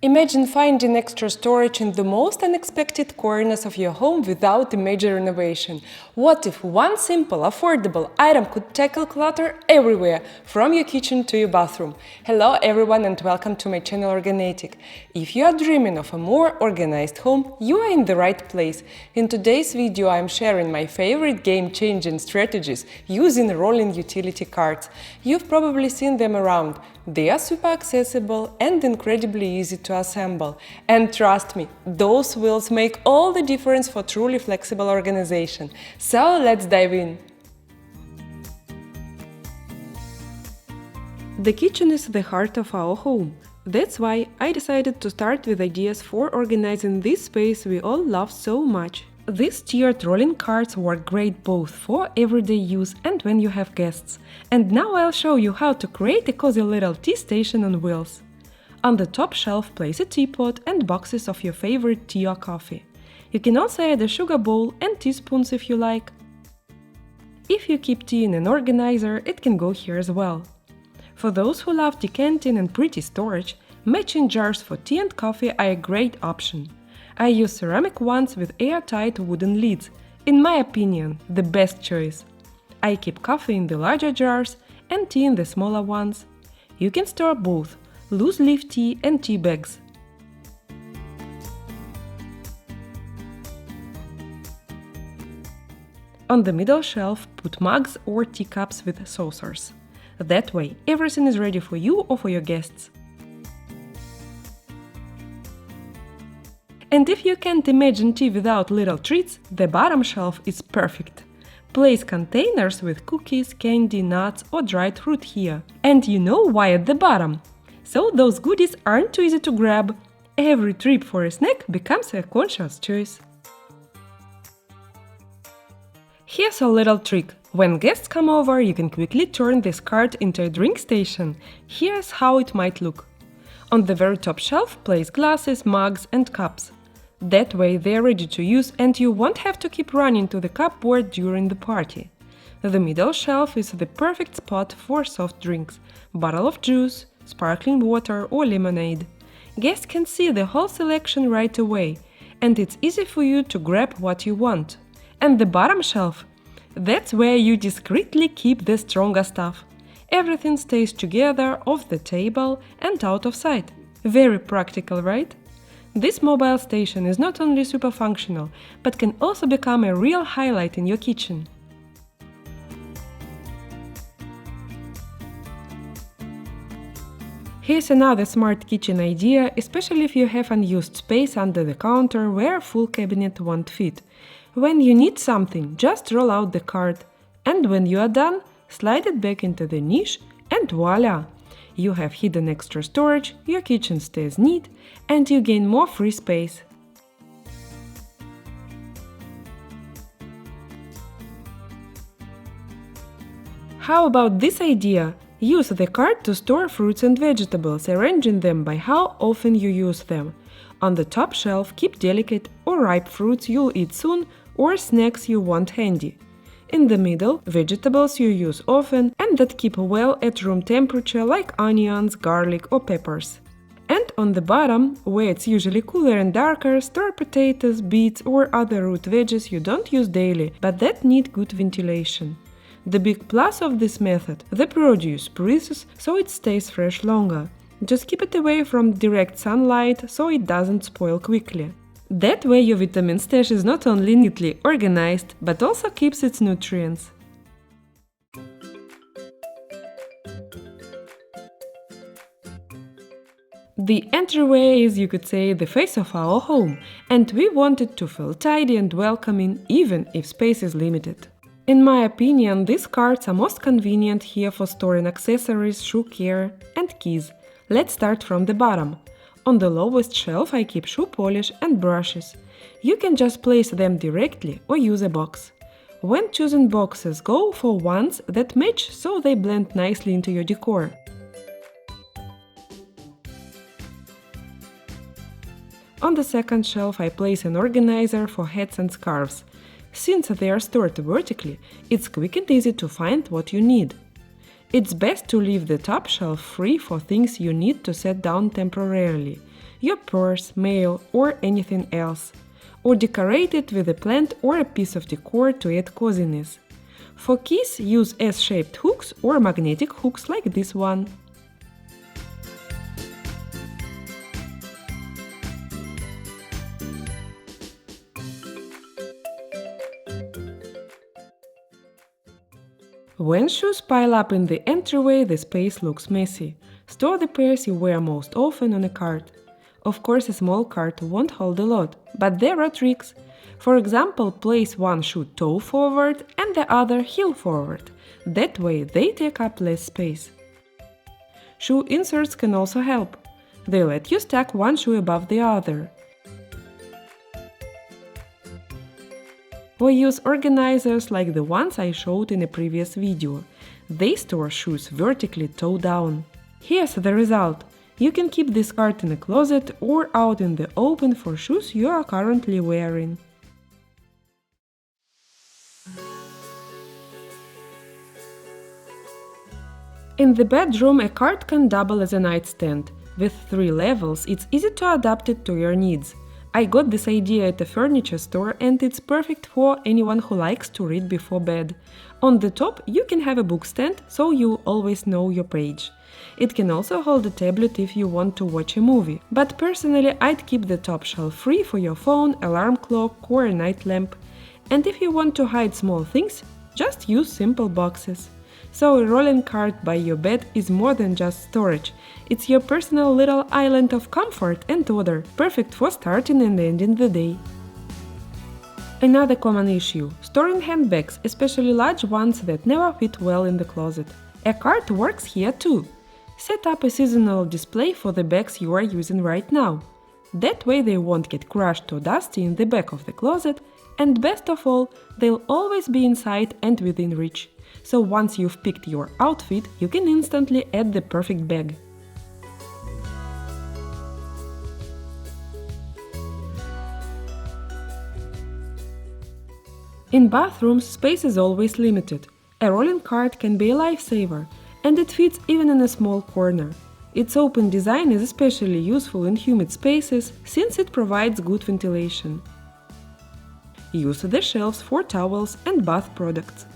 Imagine finding extra storage in the most unexpected corners of your home without a major renovation. What if one simple, affordable item could tackle clutter everywhere, from your kitchen to your bathroom? Hello everyone and welcome to my channel OrgaNatic. If you are dreaming of a more organized home, you are in the right place. In today's video I am sharing my favorite game-changing strategies using rolling utility carts. You've probably seen them around. They are super accessible and incredibly easy to assemble. And trust me, those wheels make all the difference for truly flexible organization. So let's dive in. The kitchen is the heart of our home. That's why I decided to start with ideas for organizing this space we all love so much. These tiered rolling carts work great both for everyday use and when you have guests. And now I'll show you how to create a cozy little tea station on wheels. On the top shelf, place a teapot and boxes of your favorite tea or coffee. You can also add a sugar bowl and teaspoons if you like. If you keep tea in an organizer, it can go here as well. For those who love decanting and pretty storage, matching jars for tea and coffee are a great option. I use ceramic ones with airtight wooden lids, in my opinion, the best choice. I keep coffee in the larger jars and tea in the smaller ones. You can store both loose leaf tea and tea bags. On the middle shelf, put mugs or teacups with saucers. That way, everything is ready for you or for your guests. And if you can't imagine tea without little treats, the bottom shelf is perfect. Place containers with cookies, candy, nuts or dried fruit here. And you know why at the bottom? So those goodies aren't too easy to grab. Every trip for a snack becomes a conscious choice. Here's a little trick. When guests come over, you can quickly turn this cart into a drink station. Here's how it might look. On the very top shelf, place glasses, mugs and cups. That way they're ready to use and you won't have to keep running to the cupboard during the party. The middle shelf is the perfect spot for soft drinks, bottle of juice, sparkling water or lemonade. Guests can see the whole selection right away, and it's easy for you to grab what you want. And the bottom shelf? That's where you discreetly keep the stronger stuff. Everything stays together off the table and out of sight. Very practical, right? This mobile station is not only super functional, but can also become a real highlight in your kitchen. Here's another smart kitchen idea, especially if you have unused space under the counter where a full cabinet won't fit. When you need something, just roll out the cart, and when you are done, slide it back into the niche and voila! You have hidden extra storage, your kitchen stays neat, and you gain more free space. How about this idea? Use the cart to store fruits and vegetables, arranging them by how often you use them. On the top shelf, keep delicate or ripe fruits you'll eat soon or snacks you want handy. In the middle, vegetables you use often and that keep well at room temperature like onions, garlic or peppers. And on the bottom, where it's usually cooler and darker, store potatoes, beets or other root veggies you don't use daily, but that need good ventilation. The big plus of this method, the produce freezes so it stays fresh longer. Just keep it away from direct sunlight so it doesn't spoil quickly. That way your vitamin stash is not only neatly organized, but also keeps its nutrients. The entryway is, you could say, the face of our home, and we want it to feel tidy and welcoming even if space is limited. In my opinion, these carts are most convenient here for storing accessories, shoe care and keys. Let's start from the bottom. On the lowest shelf I keep shoe polish and brushes. You can just place them directly or use a box. When choosing boxes, go for ones that match so they blend nicely into your decor. On the second shelf I place an organizer for hats and scarves. Since they are stored vertically, it's quick and easy to find what you need. It's best to leave the top shelf free for things you need to set down temporarily. your purse, mail, or anything else. Or decorate it with a plant or a piece of decor to add coziness. For keys, use S-shaped hooks or magnetic hooks like this one. When shoes pile up in the entryway, the space looks messy. Store the pairs you wear most often on a cart. Of course, a small cart won't hold a lot, but there are tricks. For example, place one shoe toe forward and the other heel forward. That way they take up less space. Shoe inserts can also help. They let you stack one shoe above the other. We use organizers like the ones I showed in a previous video. They store shoes vertically toe down. Here's the result. You can keep this cart in a closet or out in the open for shoes you are currently wearing. In the bedroom, a cart can double as a nightstand. With 3 levels, it's easy to adapt it to your needs. I got this idea at a furniture store and it's perfect for anyone who likes to read before bed. On the top you can have a book stand, so you always know your page. It can also hold a tablet if you want to watch a movie, but personally I'd keep the top shelf free for your phone, alarm clock or a night lamp. And if you want to hide small things, just use simple boxes. So a rolling cart by your bed is more than just storage. It's your personal little island of comfort and order, perfect for starting and ending the day. Another common issue – storing handbags, especially large ones that never fit well in the closet. A cart works here too. Set up a seasonal display for the bags you are using right now. That way they won't get crushed or dusty in the back of the closet, and best of all, they'll always be inside and within reach. So once you've picked your outfit, you can instantly add the perfect bag. In bathrooms, space is always limited. A rolling cart can be a lifesaver, and it fits even in a small corner. Its open design is especially useful in humid spaces since it provides good ventilation. Use the shelves for towels and bath products.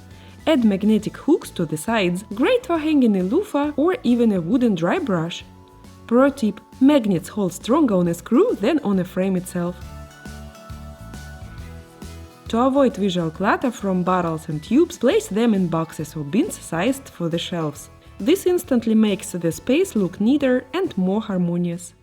Add magnetic hooks to the sides, great for hanging a loofah or even a wooden dry brush. Pro tip: magnets hold stronger on a screw than on a frame itself. To avoid visual clutter from bottles and tubes, place them in boxes or bins sized for the shelves. This instantly makes the space look neater and more harmonious.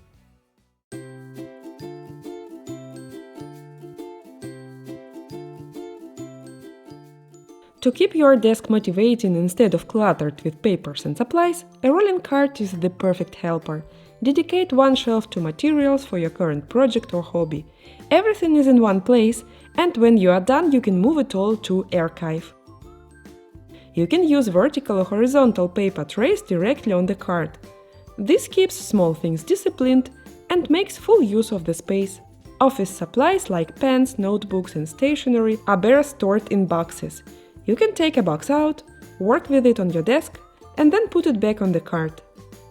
To keep your desk motivating instead of cluttered with papers and supplies, a rolling cart is the perfect helper. Dedicate one shelf to materials for your current project or hobby. Everything is in one place, and when you are done, you can move it all to archive. You can use vertical or horizontal paper trays directly on the cart. This keeps small things disciplined and makes full use of the space. Office supplies like pens, notebooks and stationery are better stored in boxes. You can take a box out, work with it on your desk, and then put it back on the cart.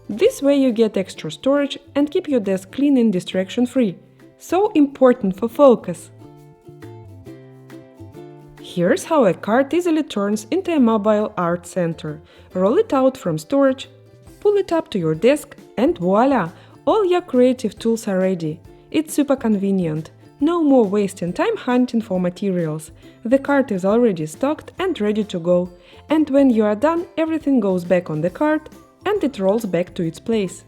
This way you get extra storage and keep your desk clean and distraction-free. So important for focus! Here's how a cart easily turns into a mobile art center. Roll it out from storage, pull it up to your desk, and voila! All your creative tools are ready. It's super convenient. No more wasting time hunting for materials. The cart is already stocked and ready to go. And when you are done, everything goes back on the cart and it rolls back to its place.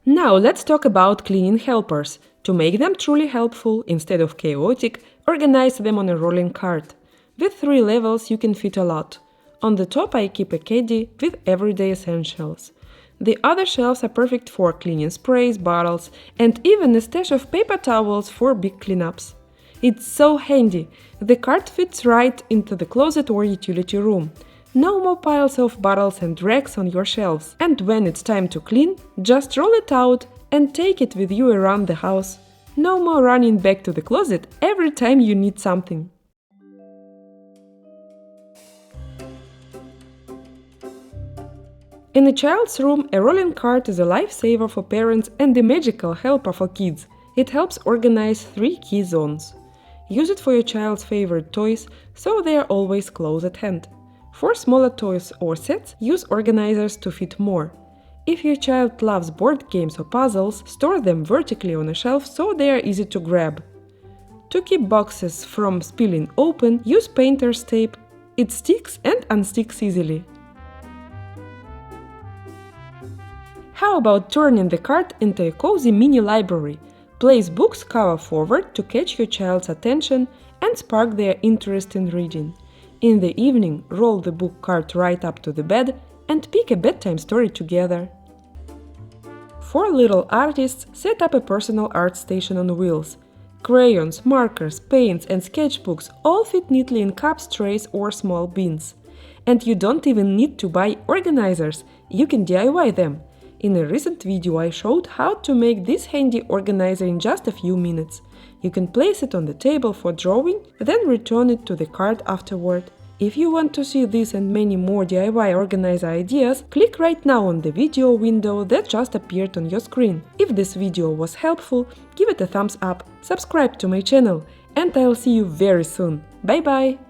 Now let's talk about cleaning helpers. To make them truly helpful, instead of chaotic, organize them on a rolling cart. With 3 levels you can fit a lot. On the top I keep a caddy with everyday essentials. The other shelves are perfect for cleaning sprays, bottles, and even a stash of paper towels for big cleanups. It's so handy! The cart fits right into the closet or utility room. No more piles of bottles and racks on your shelves. And when it's time to clean, just roll it out and take it with you around the house. No more running back to the closet every time you need something. In a child's room, a rolling cart is a lifesaver for parents and a magical helper for kids. It helps organize 3 key zones. Use it for your child's favorite toys, so they are always close at hand. For smaller toys or sets, use organizers to fit more. If your child loves board games or puzzles, store them vertically on a shelf so they are easy to grab. To keep boxes from spilling open, use painter's tape. It sticks and unsticks easily. How about turning the cart into a cozy mini library? Place books cover forward to catch your child's attention and spark their interest in reading. In the evening, roll the book cart right up to the bed and pick a bedtime story together. For little artists, set up a personal art station on wheels. Crayons, markers, paints and sketchbooks all fit neatly in cups, trays or small bins. And you don't even need to buy organizers, you can DIY them. In a recent video I showed how to make this handy organizer in just a few minutes. You can place it on the table for drawing, then return it to the cart afterward. If you want to see this and many more DIY organizer ideas, click right now on the video window that just appeared on your screen. If this video was helpful, give it a thumbs up, subscribe to my channel, and I'll see you very soon. Bye bye!